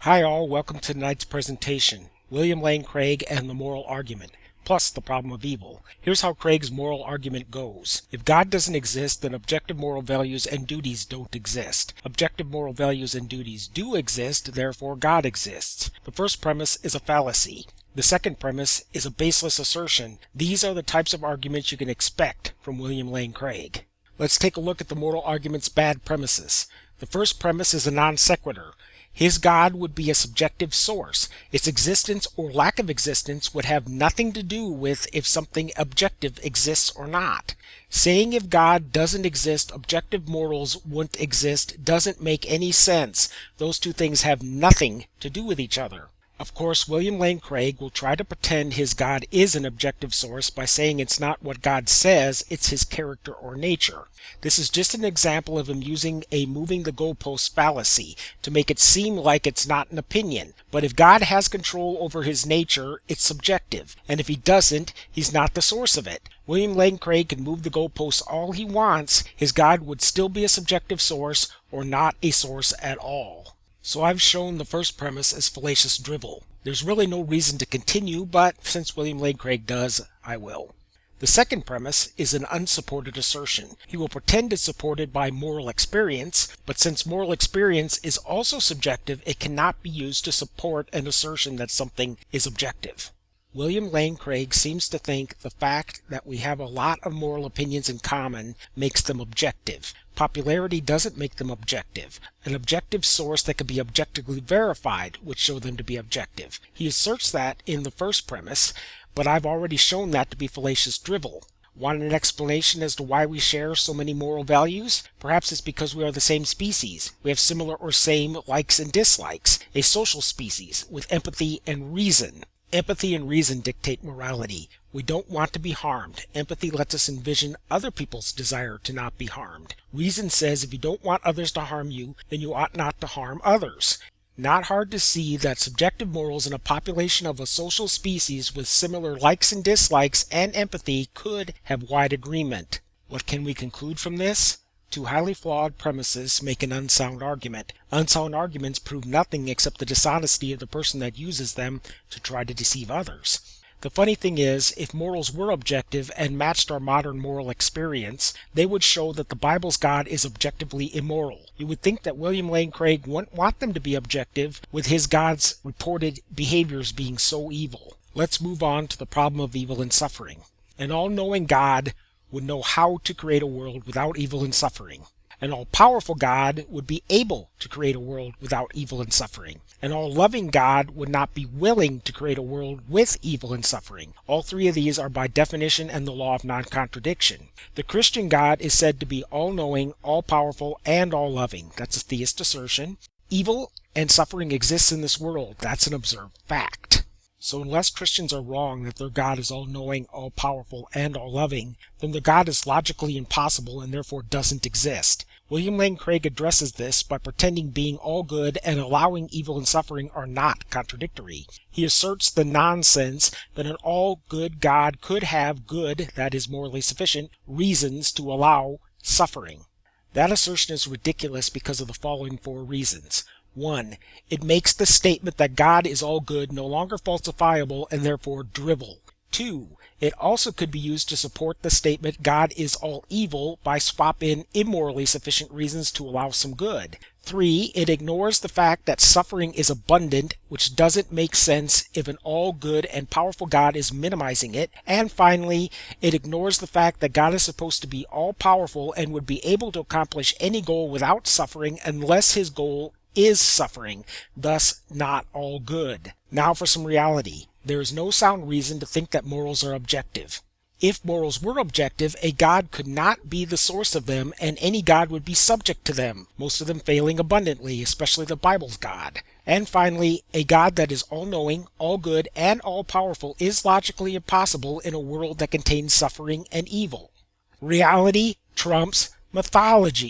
Hi all, welcome to tonight's presentation, William Lane Craig and the Moral Argument, plus the Problem of Evil. Here's how Craig's moral argument goes. If God doesn't exist, then objective moral values and duties don't exist. Objective moral values and duties do exist, therefore God exists. The first premise is a fallacy. The second premise is a baseless assertion. These are the types of arguments you can expect from William Lane Craig. Let's take a look at the moral argument's bad premises. The first premise is a non sequitur. His God would be a subjective source. Its existence or lack of existence would have nothing to do with if something objective exists or not. Saying if God doesn't exist, objective morals wouldn't exist doesn't make any sense. Those two things have nothing to do with each other. Of course, William Lane Craig will try to pretend his God is an objective source by saying it's not what God says, it's his character or nature. This is just an example of him using a moving the goalpost fallacy to make it seem like it's not an opinion. But if God has control over his nature, it's subjective. And if he doesn't, he's not the source of it. William Lane Craig can move the goalposts all he wants. His God would still be a subjective source or not a source at all. So I've shown the first premise as fallacious drivel. There's really no reason to continue, but since William Lane Craig does, I will. The second premise is an unsupported assertion. He will pretend it's supported by moral experience, but since moral experience is also subjective, it cannot be used to support an assertion that something is objective. William Lane Craig seems to think the fact that we have a lot of moral opinions in common makes them objective. Popularity doesn't make them objective. An objective source that can be objectively verified would show them to be objective. He asserts that in the first premise, but I've already shown that to be fallacious drivel. Want an explanation as to why we share so many moral values? Perhaps it's because we are the same species. We have similar or same likes and dislikes. A social species with empathy and reason. Empathy and reason dictate morality. We don't want to be harmed. Empathy lets us envision other people's desire to not be harmed. Reason says if you don't want others to harm you, then you ought not to harm others. Not hard to see that subjective morals in a population of a social species with similar likes and dislikes and empathy could have wide agreement. What can we conclude from this? Two highly flawed premises make an unsound argument. Unsound arguments prove nothing except the dishonesty of the person that uses them to try to deceive others. The funny thing is, if morals were objective and matched our modern moral experience, they would show that the Bible's God is objectively immoral. You would think that William Lane Craig wouldn't want them to be objective, with his God's reported behaviors being so evil. Let's move on to the problem of evil and suffering. An all-knowing God would know how to create a world without evil and suffering. An all-powerful God would be able to create a world without evil and suffering. An all-loving God would not be willing to create a world with evil and suffering. All three of these are by definition and the law of non-contradiction. The Christian God is said to be all-knowing, all-powerful, and all-loving. That's a theist assertion. Evil and suffering exists in this world. That's an observed fact. So unless Christians are wrong that their God is all-knowing, all-powerful, and all-loving, then their God is logically impossible and therefore doesn't exist. William Lane Craig addresses this by pretending being all good and allowing evil and suffering are not contradictory. He asserts the nonsense that an all-good God could have good, that is morally sufficient, reasons to allow suffering. That assertion is ridiculous because of the following four reasons. 1. It makes the statement that God is all good no longer falsifiable and therefore drivel. 2. It also could be used to support the statement God is all evil by swap in immorally sufficient reasons to allow some good. 3. It ignores the fact that suffering is abundant, which doesn't make sense if an all-good and powerful God is minimizing it. And finally, it ignores the fact that God is supposed to be all-powerful and would be able to accomplish any goal without suffering unless his goal is suffering, thus not all good. Now for some reality. There is no sound reason to think that morals are objective. If morals were objective, a God could not be the source of them, and any God would be subject to them, most of them failing abundantly, especially the Bible's God. And finally, a God that is all-knowing, all-good, and all-powerful is logically impossible in a world that contains suffering and evil. Reality trumps mythology.